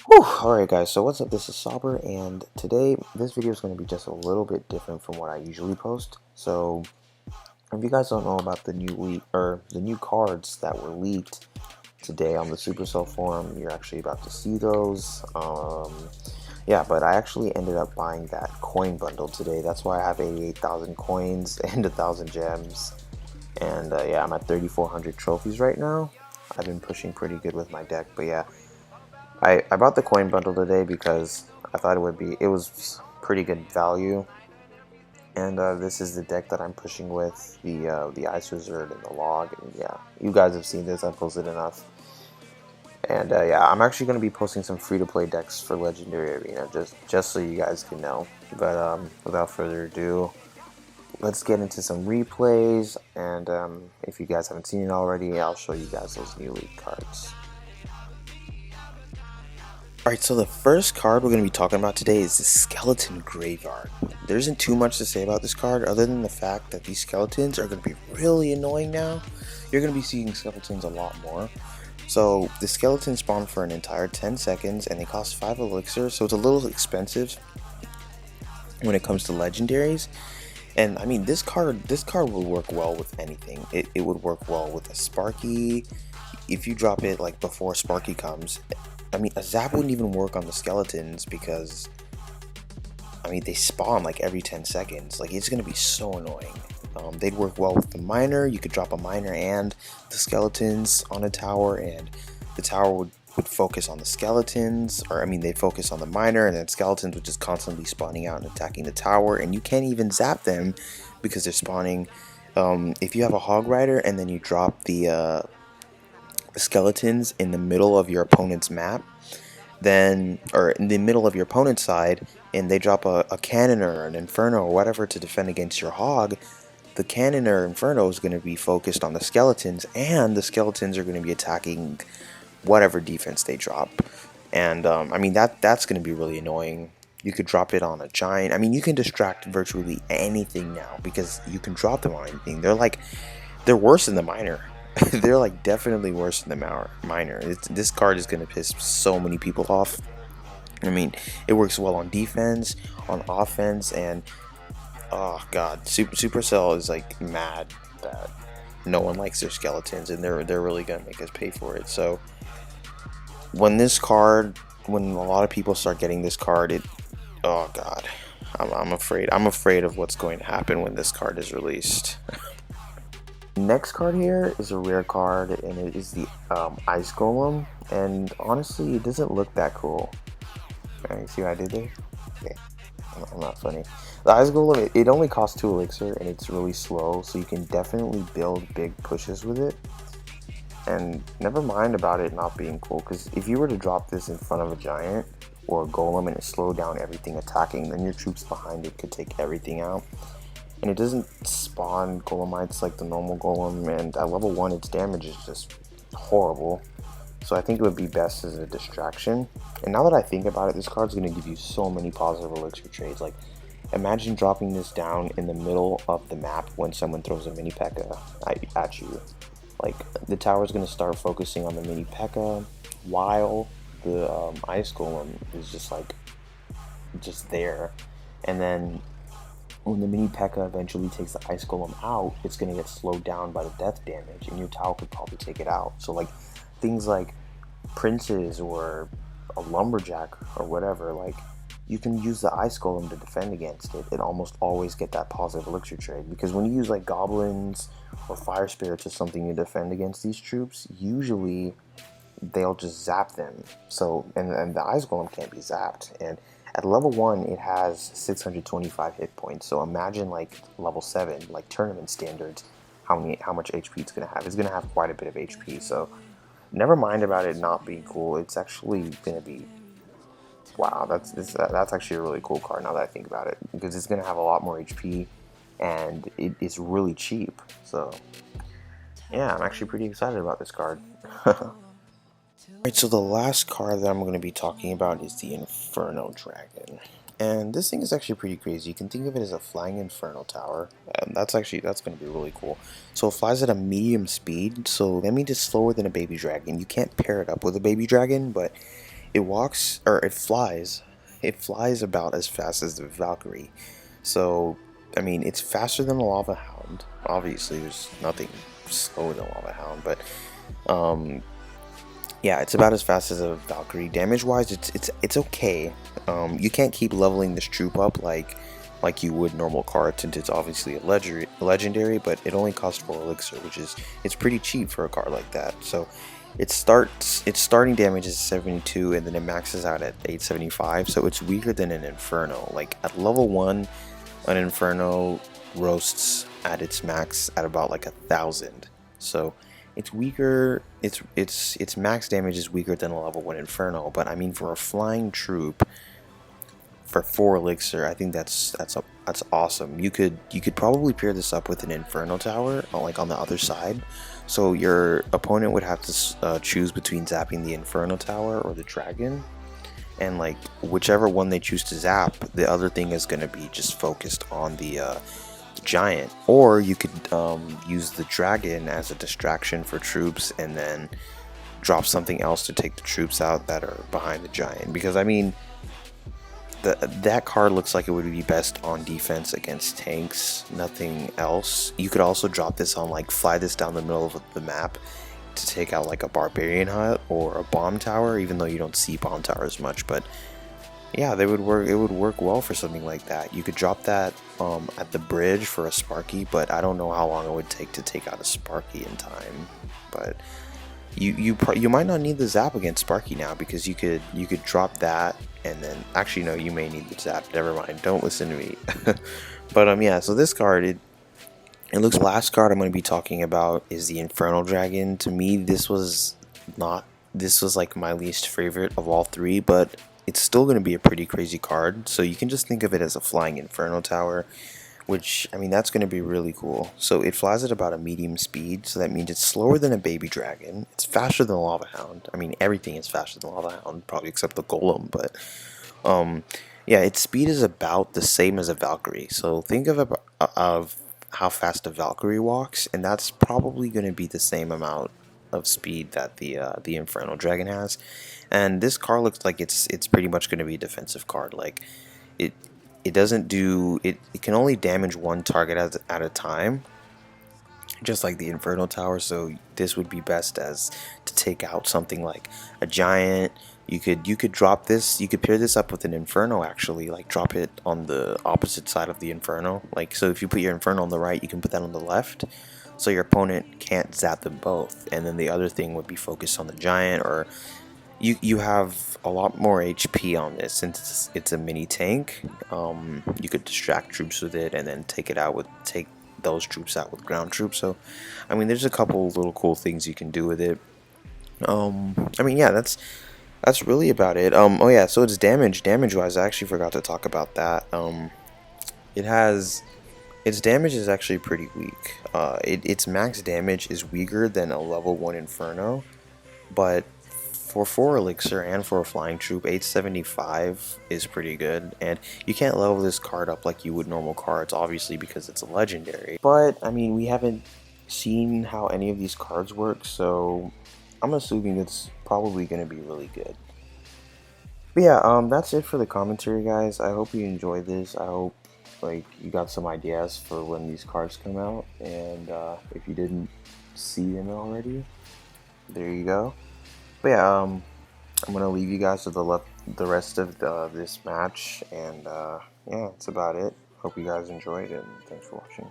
Whew, alright guys, so what's up, this is Sauber, and today this video is going to be just a little bit different from what I usually post. So, if you guys don't know about the new cards that were leaked today on the Supercell forum, you're actually about to see those. Yeah, but I actually ended up buying that coin bundle today. That's why I have 88,000 coins and 1,000 gems. And yeah, I'm at 3,400 trophies right now. I've been pushing pretty good with my deck, but yeah. I bought the coin bundle today because I thought it was pretty good value, and this is the deck that I'm pushing with the Ice Wizard and the Log, and yeah, you guys have seen this, I've posted enough, and yeah, I'm actually going to be posting some free-to-play decks for Legendary Arena, just so you guys can know, but without further ado, let's get into some replays, and if you guys haven't seen it already, I'll show you guys those new league cards. Alright, so the first card we're going to be talking about today is the Skeleton Graveyard. There isn't too much to say about this card other than the fact that these skeletons are going to be really annoying now. You're going to be seeing skeletons a lot more. So the skeletons spawn for an entire 10 seconds and they cost 5 elixir, so it's a little expensive when it comes to legendaries. And I mean, this card will work well with anything. It would work well with a Sparky. If you drop it like before Sparky comes, I mean, a zap wouldn't even work on the skeletons because, I mean, they spawn like every 10 seconds. Like, it's going to be so annoying. They'd work well with the miner. You could drop a miner and the skeletons on a tower, and the tower would focus on the skeletons, or I mean, they'd focus on the miner, and then skeletons would just constantly spawning out and attacking the tower, and you can't even zap them because they're spawning. If you have a hog rider and then you drop the skeletons in the middle of your opponent's map, then, or in the middle of your opponent's side, and they drop a cannon or an inferno or whatever to defend against your hog, the cannon or inferno is going to be focused on the skeletons, and the skeletons are going to be attacking whatever defense they drop. And I mean, that's going to be really annoying. You could drop it on a giant. I mean, you can distract virtually anything now because you can drop them on anything. They're worse than the miner. They're like definitely worse than the miner. This card is going to piss so many people off. I mean, it works well on defense, on offense, and oh god, Supercell is like mad that no one likes their skeletons, and they're really going to make us pay for it. So when a lot of people start getting this card, oh god, I'm afraid of what's going to happen when this card is released. Next card here is a rare card, and it is the Ice Golem, and honestly, it doesn't look that cool. You see what I did there? Okay. I'm not funny. The Ice Golem, it only costs 2 elixir, and it's really slow, so you can definitely build big pushes with it. And never mind about it not being cool, because if you were to drop this in front of a giant or a golem and it slowed down everything attacking, then your troops behind it could take everything out. And it doesn't spawn golemites like the normal golem, and at level 1 its damage is just horrible. So I think it would be best as a distraction. And now that I think about it, this card's going to give you so many positive elixir trades. Like, imagine dropping this down in the middle of the map when someone throws a mini P.E.K.K.A. at you. Like, the tower's going to start focusing on the mini P.E.K.K.A. while the Ice Golem is just there. And then when the mini P.E.K.K.A. eventually takes the Ice Golem out, it's going to get slowed down by the death damage, and your tower could probably take it out. So like things like princes or a lumberjack or whatever, like you can use the Ice Golem to defend against it and almost always get that positive elixir trade. Because when you use like goblins or fire spirits or something to defend against these troops, usually they'll just zap them. So and the Ice Golem can't be zapped, and at level 1 it has 625 hit points, so imagine like level 7, like tournament standards, how much HP it's going to have. It's going to have quite a bit of HP, so never mind about it not being cool. It's actually going to be, wow, that's actually a really cool card now that I think about it, because it's going to have a lot more HP and it's really cheap. So yeah, I'm actually pretty excited about this card. Alright, so the last card that I'm going to be talking about is the Inferno Dragon. And this thing is actually pretty crazy. You can think of it as a flying Inferno tower, and that's going to be really cool. So it flies at a medium speed, so that means it's slower than a baby dragon. You can't pair it up with a baby dragon, but it walks, or it flies. It flies about as fast as the Valkyrie. So, I mean, it's faster than the Lava Hound. Obviously, there's nothing slower than Lava Hound, but yeah, it's about as fast as a Valkyrie. Damage-wise, it's okay. You can't keep leveling this troop up like you would normal cards, since it's obviously a legendary, but it only costs 4 elixir, which is it's pretty cheap for a card like that. So its starting damage is 72, and then it maxes out at 875. So it's weaker than an Inferno. Like at level 1, an Inferno roasts at its max at about like 1,000. So it's weaker. Its max damage is weaker than a level 1 Inferno. But I mean, for a flying troop, for 4 elixir, I think that's awesome. You could probably pair this up with an Inferno tower, like on the other side. So your opponent would have to choose between zapping the Inferno tower or the dragon, and like whichever one they choose to zap, the other thing is going to be just focused on the giant. Or you could use the dragon as a distraction for troops, and then drop something else to take the troops out that are behind the giant. Because I mean, that card looks like it would be best on defense against tanks, nothing else. You could also drop this on, like, fly this down the middle of the map to take out like a barbarian hut or a bomb tower, even though you don't see bomb towers much. But yeah, they would work. It would work well for something like that. You could drop that at the bridge for a Sparky, but I don't know how long it would take to take out a Sparky in time. But you might not need the zap against Sparky now, because you could drop that, and then actually no, you may need the zap. Never mind, don't listen to me. But yeah, so this card, it looks, last card I'm going to be talking about is the Infernal Dragon. To me, this was like my least favorite of all three, but it's still going to be a pretty crazy card. So you can just think of it as a flying Inferno tower, which, I mean, that's going to be really cool. So it flies at about a medium speed, so that means it's slower than a baby dragon. It's faster than a Lava Hound. I mean, everything is faster than a Lava Hound, probably except the golem, but yeah, its speed is about the same as a Valkyrie. So think of how fast a Valkyrie walks, and that's probably going to be the same amount of speed that the Infernal Dragon has. And this card looks like it's pretty much going to be a defensive card. Like it doesn't do it can only damage one target at a time, just like the Inferno Tower. So this would be best as to take out something like a giant. You could drop this, you could pair this up with an Inferno, actually, like drop it on the opposite side of the Inferno. Like, so if you put your Inferno on the right, you can put that on the left, so your opponent can't zap them both. And then the other thing would be focused on the giant, or you have a lot more HP on this since it's a mini tank. You could distract troops with it, and then take those troops out with ground troops. So I mean, there's a couple little cool things you can do with it. I mean, yeah, that's really about it. Oh yeah, so it's damage wise, I actually forgot to talk about that. Its damage is actually pretty weak. Its max damage is weaker than a level 1 Inferno, but for 4 elixir and for a flying troop, 875 is pretty good. And you can't level this card up like you would normal cards, obviously, because it's a legendary. But I mean, we haven't seen how any of these cards work, so I'm assuming it's probably going to be really good. But yeah, that's it for the commentary, guys. I hope you enjoyed this. I hope, like, you got some ideas for when these cards come out, and if you didn't see them already, there you go. But yeah, I'm gonna leave you guys with the rest of this match, and yeah, that's about it. Hope you guys enjoyed it, and thanks for watching.